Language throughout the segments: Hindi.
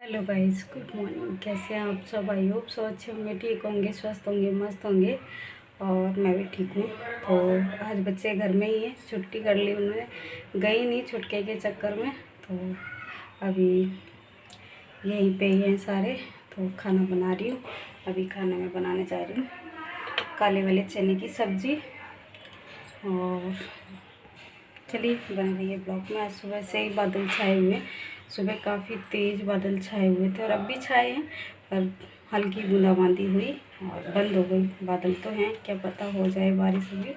Hello guys, good morning. कैसे हैं आप सब? आई होप सब अच्छे होंगे, ठीक होंगे, स्वस्थ होंगे, मस्त होंगे। और मैं भी ठीक हूँ। तो आज बच्चे घर में ही हैं, छुट्टी कर ली उन्होंने, गई नहीं छुटके के चक्कर में। तो अभी यहीं पे ही हैं सारे। तो खाना बना रही हूँ। अभी खाने में बनाने जा रही हूँ काले वाले चने की सब्ज़ी। और चलिए बने रहिए ब्लॉग में। आज सुबह से ही बादल छाए हुए हैं। सुबह काफ़ी तेज़ बादल छाए हुए थे और अब भी छाए हैं, पर हल्की बूंदाबांदी हुई और बंद हो गई। बादल तो हैं, क्या पता हो जाए बारिश भी।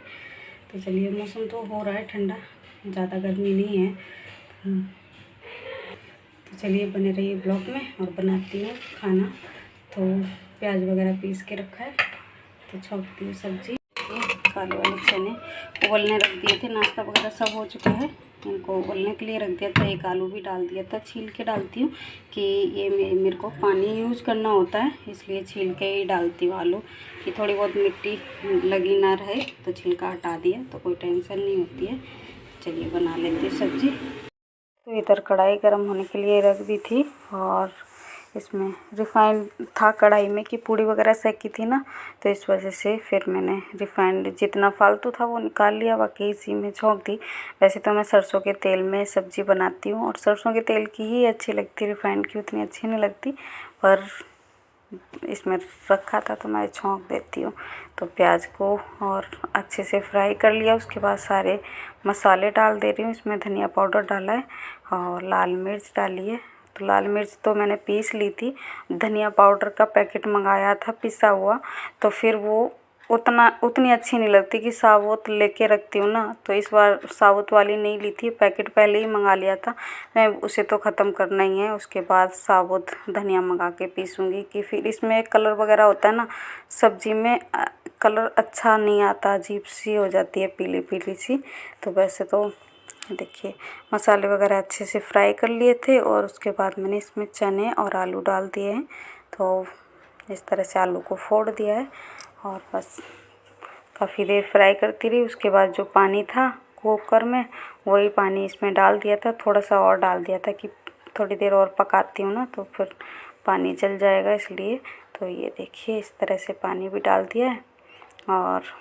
तो चलिए, मौसम तो हो रहा है ठंडा, ज़्यादा गर्मी नहीं है। तो चलिए बने रहिए ब्लॉग में और बनाती हूँ खाना। तो प्याज वगैरह पीस के रखा है, तो छौंकती हूँ सब्ज़ी। काले वाले चने उबलने रख दिए थे, नाश्ता वगैरह सब हो चुका है। इनको उबलने के लिए रख दिया था। एक आलू भी डाल दिया था, छील के डालती हूँ कि ये मेरे को पानी यूज़ करना होता है, इसलिए छील के ही डालती हूँ आलू, कि थोड़ी बहुत मिट्टी लगी ना रहे। तो छिलका हटा दिया तो कोई टेंशन नहीं होती है। चलिए बना लेते हैं सब्ज़ी। तो इधर कढ़ाई गर्म होने के लिए रख दी थी और इसमें रिफ़ाइंड था कढ़ाई में, कि पूड़ी वगैरह सेकी थी ना, तो इस वजह से फिर मैंने रिफ़ाइंड जितना फालतू था वो निकाल लिया, बाकी इसी में झोंक दी। वैसे तो मैं सरसों के तेल में सब्ज़ी बनाती हूँ और सरसों के तेल की ही अच्छी लगती, रिफ़ाइंड की उतनी अच्छी नहीं लगती। पर इसमें रखा था तो मैं छौंक देती हूँ। तो प्याज को और अच्छे से फ्राई कर लिया। उसके बाद सारे मसाले डाल दे रही हूँ। इसमें धनिया पाउडर डाला है और लाल मिर्च डाली है। तो लाल मिर्च तो मैंने पीस ली थी, धनिया पाउडर का पैकेट मंगाया था पिसा हुआ, तो फिर वो उतनी अच्छी नहीं लगती कि साबुत लेके रखती हूँ ना। तो इस बार साबुत वाली नहीं ली थी, पैकेट पहले ही मंगा लिया था। मैं उसे तो ख़त्म करना ही है, उसके बाद साबुत धनिया मंगा के पीसूँगी, कि फिर इसमें कलर वगैरह होता है ना सब्ज़ी में, कलर अच्छा नहीं आता, अजीब सी हो जाती है, पीली पीली सी। तो वैसे तो देखिए मसाले वगैरह अच्छे से फ्राई कर लिए थे और उसके बाद मैंने इसमें चने और आलू डाल दिए हैं। तो इस तरह से आलू को फोड़ दिया है और बस काफ़ी देर फ्राई करती रही। उसके बाद जो पानी था कुकर में, वही पानी इसमें डाल दिया था। थोड़ा सा और डाल दिया था कि थोड़ी देर और पकाती हूँ ना तो फिर पानी जल जाएगा, इसलिए। तो ये देखिए इस तरह से पानी भी डाल दिया है। और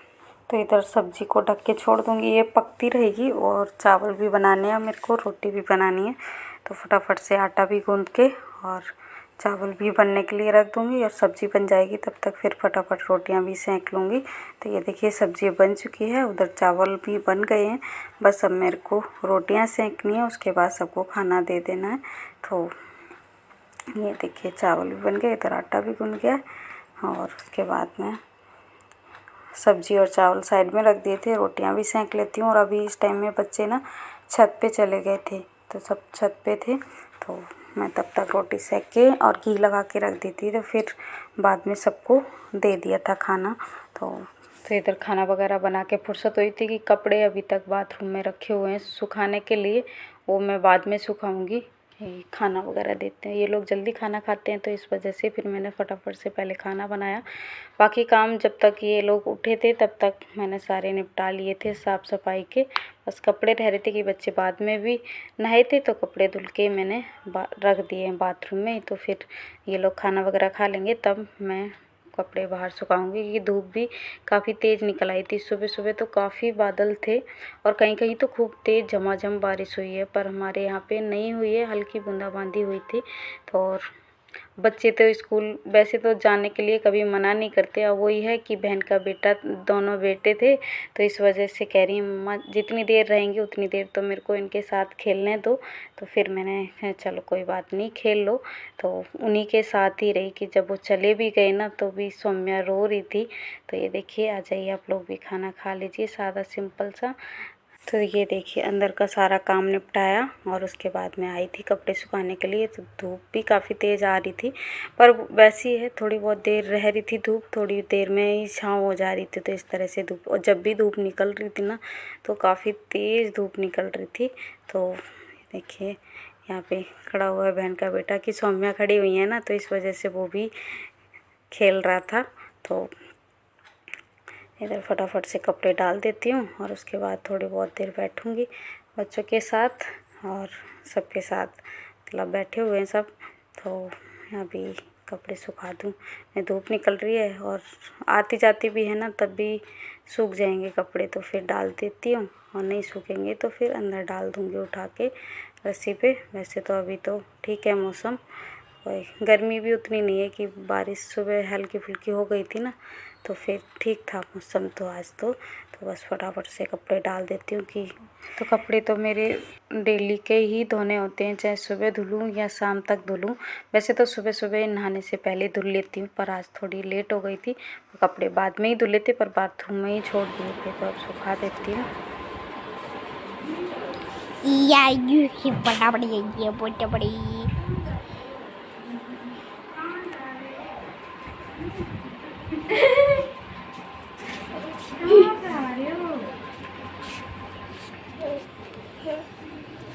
तो इधर सब्ज़ी को ढक के छोड़ दूँगी, ये पकती रहेगी। और चावल भी बनाने हैं मेरे को, रोटी भी बनानी है। तो फटाफट से आटा भी गूँध के और चावल भी बनने के लिए रख दूँगी और सब्ज़ी बन जाएगी तब तक। फिर फटाफट रोटियां भी सेंक लूँगी। तो ये देखिए सब्ज़ी बन चुकी है, उधर चावल भी बन गए हैं। बस अब मेरे को रोटियां सेंकनी है, उसके बाद सबको खाना दे देना है। तो ये देखिए चावल भी बन गए, इधर आटा भी गूँध गया और उसके बाद में सब्ज़ी और चावल साइड में रख दिए थे। रोटियां भी सेंक लेती हूँ। और अभी इस टाइम में बच्चे ना छत पे चले गए थे, तो सब छत पे थे, तो मैं तब तक रोटी सेक के और घी लगा के रख दी थी। तो फिर बाद में सबको दे दिया था खाना। तो इधर खाना वगैरह बना के फुर्सत हुई थी कि कपड़े अभी तक बाथरूम में रखे हुए हैं सुखाने के लिए, वो मैं बाद में सुखाऊंगी। खाना वगैरह देते हैं, ये लोग जल्दी खाना खाते हैं, तो इस वजह से फिर मैंने फटाफट से पहले खाना बनाया। बाकी काम जब तक ये लोग उठे थे तब तक मैंने सारे निपटा लिए थे साफ़ सफाई के। बस कपड़े रह रहे थे कि बच्चे बाद में भी नहाए थे, तो कपड़े धुल के मैंने रख दिए हैं बाथरूम में। तो फिर ये लोग खाना वगैरह खा लेंगे तब मैं कपड़े बाहर सुखाऊंगी, क्योंकि धूप भी काफ़ी तेज़ निकल आई थी। सुबह सुबह तो काफ़ी बादल थे और कहीं कहीं तो खूब तेज़ झमाझम बारिश हुई है, पर हमारे यहाँ पे नहीं हुई है, हल्की बूंदाबांदी हुई थी। तो और बच्चे तो स्कूल वैसे तो जाने के लिए कभी मना नहीं करते। अब वही है कि बहन का बेटा, दोनों बेटे थे, तो इस वजह से कह रही मम्मा जितनी देर रहेंगे उतनी देर तो मेरे को इनके साथ खेलने दो। तो फिर मैंने कहा चलो कोई बात नहीं, खेल लो। तो उन्हीं के साथ ही रही कि जब वो चले भी गए ना तो भी सौम्या रो रही थी। तो ये देखिए आ जाइए आप लोग भी खाना खा लीजिए, सादा सिंपल सा। तो ये देखिए अंदर का सारा काम निपटाया और उसके बाद मैं आई थी कपड़े सुखाने के लिए। तो धूप भी काफ़ी तेज़ आ रही थी, पर वैसी है थोड़ी बहुत देर रह रही थी धूप, थोड़ी देर में ही छाँव हो जा रही थी। तो इस तरह से धूप, और जब भी धूप निकल रही थी ना तो काफ़ी तेज़ धूप निकल रही थी। तो देखिए यहाँ पे खड़ा हुआ है बहन का बेटा, कि सौम्या खड़ी हुई है ना, तो इस वजह से वो भी खेल रहा था। तो इधर फटाफट से कपड़े डाल देती हूँ और उसके बाद थोड़ी बहुत देर बैठूँगी बच्चों के साथ और सबके साथ, मतलब बैठे हुए हैं सब। तो अभी कपड़े सुखा दूँ। धूप निकल रही है और आती जाती भी है ना, तब भी सूख जाएंगे कपड़े, तो फिर डाल देती हूँ, और नहीं सूखेंगे तो फिर अंदर डाल दूँगी उठा के रस्सी पे। वैसे तो अभी तो ठीक है मौसम, और गर्मी भी उतनी नहीं है कि बारिश सुबह हल्की फुल्की हो गई थी ना, तो फिर ठीक था मौसम। तो आज तो बस फटाफट से कपड़े डाल देती हूँ कि तो कपड़े तो मेरे डेली के ही धोने होते हैं, चाहे सुबह धुलूँ या शाम तक धुलूँ। वैसे तो सुबह सुबह नहाने से पहले धुल लेती हूँ, पर आज थोड़ी लेट हो गई थी, तो कपड़े बाद में ही धुले थे, पर बाथरूम में ही छोड़ दिए थे, तो अब सुखा देती हूँ।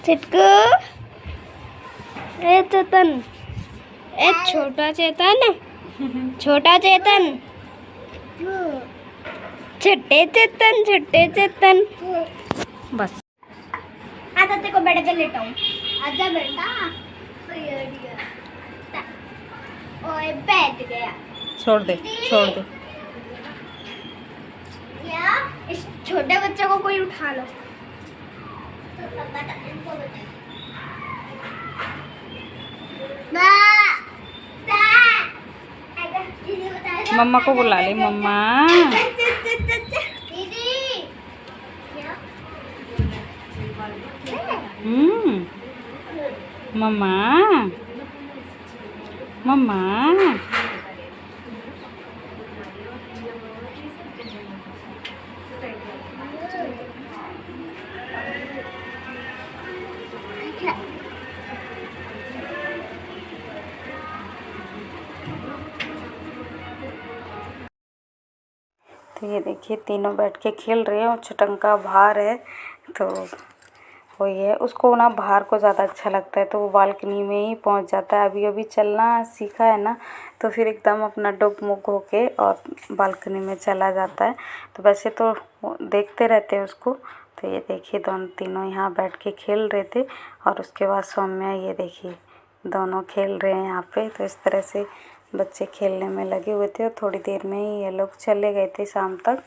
चिटकू, ए चेतन, ए छोटा चेतन, छोटा चेतन, छोटे चेतन, छोटे चेतन। बस आता तेरे को बेड पे लेटाऊं, आजा बेटा। ओए बैठ गया, छोड़ दे, छोड़ दे। या इस छोटे बच्चे को कोई उठा लो। मम्मा को बुला ले, मम्मा। मम्मा, मम्मा। तो ये देखिए तीनों बैठ के खेल रहे हैं, और छटंका बाहर है, तो वही है, उसको ना बाहर को ज़्यादा अच्छा लगता है, तो वो बालकनी में ही पहुंच जाता है। अभी अभी चलना सीखा है ना, तो फिर एकदम अपना डुगमुग होके और बालकनी में चला जाता है। तो वैसे तो देखते रहते हैं उसको। तो ये देखिए दोनों तीनों यहाँ बैठ के खेल रहे थे, और उसके बाद सौम्या, ये देखिए दोनों खेल रहे हैं यहाँ पे। तो इस तरह से बच्चे खेलने में लगे हुए थे, और थोड़ी देर में ही ये लोग चले गए थे शाम तक।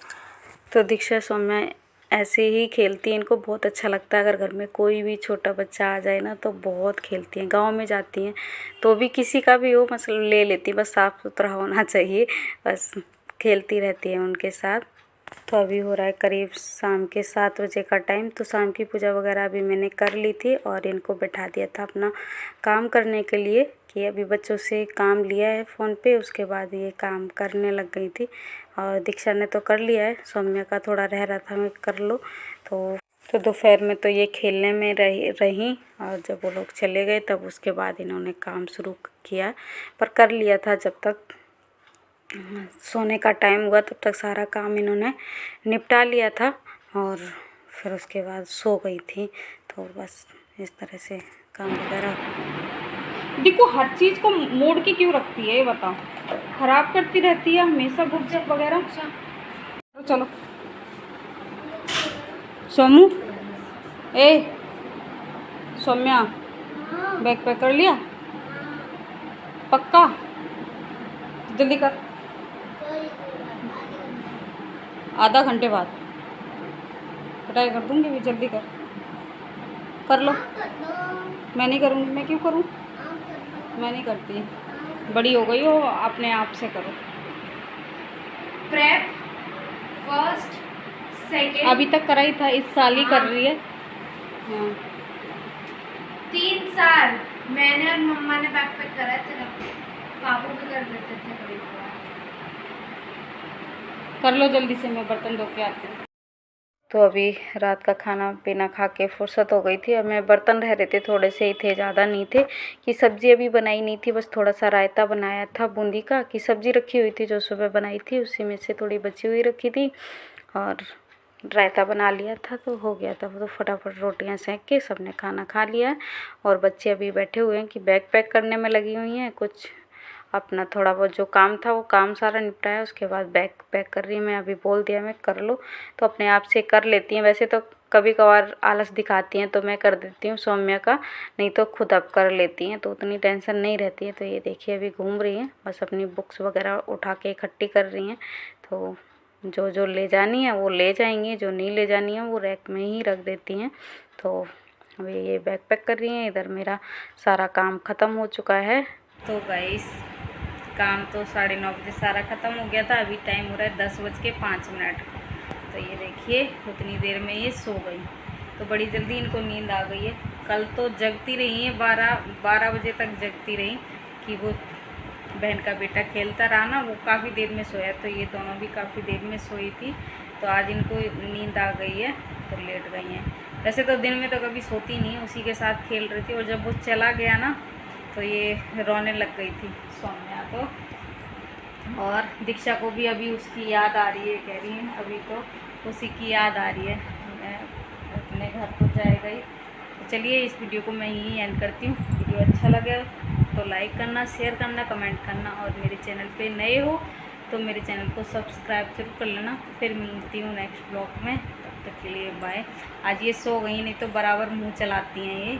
तो दीक्षा सौम्या ऐसे ही खेलती हैं, इनको बहुत अच्छा लगता है। अगर घर में कोई भी छोटा बच्चा आ जाए ना, तो बहुत खेलती हैं। गांव में जाती हैं तो भी किसी का भी हो मतलब ले लेती, बस साफ़ सुथरा होना चाहिए, बस खेलती रहती हैं उनके साथ। तो अभी हो रहा है करीब शाम के 7 बजे का टाइम। तो शाम की पूजा वगैरह अभी मैंने कर ली थी, और इनको बैठा दिया था अपना काम करने के लिए, कि अभी बच्चों से काम लिया है फ़ोन पे, उसके बाद ये काम करने लग गई थी। और दीक्षा ने तो कर लिया है, सौम्या का थोड़ा रह रहा था, मैं कर लो। तो दोपहर में तो ये खेलने में रही, और जब वो लोग चले गए तब उसके बाद इन्होंने काम शुरू किया, पर कर लिया था। जब तक सोने का टाइम हुआ तब तक सारा काम इन्होंने निपटा लिया था, और फिर उसके बाद सो गई थी। तो बस इस तरह से काम वगैरह। देखो हर चीज़ को मोड़ के क्यों रखती है ये बताओ, ख़राब करती रहती है हमेशा गुपचुप वगैरह। चलो सोमू, ए सौम्या, बैग पैक कर लिया पक्का? जल्दी कर, आधा घंटे बाद ट्राई कर दूँगी, भी जल्दी कर लो। मैं नहीं करूँगी, मैं क्यों करूँ, मैं नहीं करती, बड़ी हो गई हो, अपने आप से करो। प्रेप फर्स्ट सेकेंड अभी तक करा ही था, इस साल ही कर रही है। हाँ 3 साल मैंने और मम्मा ने बैग पैक करा थे ना, पापू भी कर देते थे कभी कभार। कर लो जल्दी से, मैं बर्तन धो के आती हूँ। तो अभी रात का खाना पीना खा के फुर्सत हो गई थी। अब मैं बर्तन रह रहे थे, थोड़े से ही थे, ज़्यादा नहीं थे, कि सब्ज़ी अभी बनाई नहीं थी, बस थोड़ा सा रायता बनाया था बूंदी का, कि सब्ज़ी रखी हुई थी जो सुबह बनाई थी, उसी में से थोड़ी बची हुई रखी थी, और रायता बना लिया था, तो हो गया था। तो फटाफट रोटियां सेक के सबने खाना खा लिया है, और बच्चे अभी बैठे हुए हैं कि बैग पैक करने में लगी हुई हैं कुछ, अपना थोड़ा बहुत जो काम था वो काम सारा निपटाया। उसके बाद बैग पैक कर रही है। मैं अभी बोल दिया मैं कर लो, तो अपने आप से कर लेती हैं। वैसे तो कभी कभार आलस दिखाती हैं तो मैं कर देती हूँ सौम्या का, नहीं तो खुद अब कर लेती हैं, तो उतनी टेंशन नहीं रहती है। तो ये देखिए अभी घूम रही हैं, बस अपनी बुक्स वगैरह उठा के इकट्ठी कर रही हैं। तो जो जो ले जानी है वो ले जाएंगी, जो नहीं ले जानी है वो रैक में ही रख देती हैं। तो अभी ये बैग पैक कर रही हैं। इधर मेरा सारा काम ख़त्म हो चुका है। तो गाइस काम तो 9:30 बजे सारा ख़त्म हो गया था। अभी टाइम हो रहा है 10:05। तो ये देखिए उतनी देर में ये सो गई, तो बड़ी जल्दी इनको नींद आ गई है। कल तो जगती रही हैं 12 बजे तक जगती रही कि वो बहन का बेटा खेलता रहा ना, वो काफ़ी देर में सोया, तो ये दोनों भी काफ़ी देर में सोई थी। तो आज इनको नींद आ गई है तो लेट गई हैं। वैसे तो दिन में तो कभी सोती नहीं, उसी के साथ खेल रही थी, और जब वो चला गया ना तो ये रोने लग गई थी सौम्या तो। और दीक्षा को भी अभी उसकी याद आ रही है, कह रही है अभी तो उसी की याद आ रही है, मैं अपने घर तो जाएगा ही। तो चलिए इस वीडियो को मैं यहीं एंड करती हूँ। वीडियो अच्छा लगे तो लाइक करना, शेयर करना, कमेंट करना, और मेरे चैनल पे नए हो तो मेरे चैनल को सब्सक्राइब जरूर कर लेना। फिर मिलती हूँ नेक्स्ट ब्लॉग में, तब तक के लिए बाय। आज ये सो गई, नहीं तो बराबर मुँह चलाती हैं ये।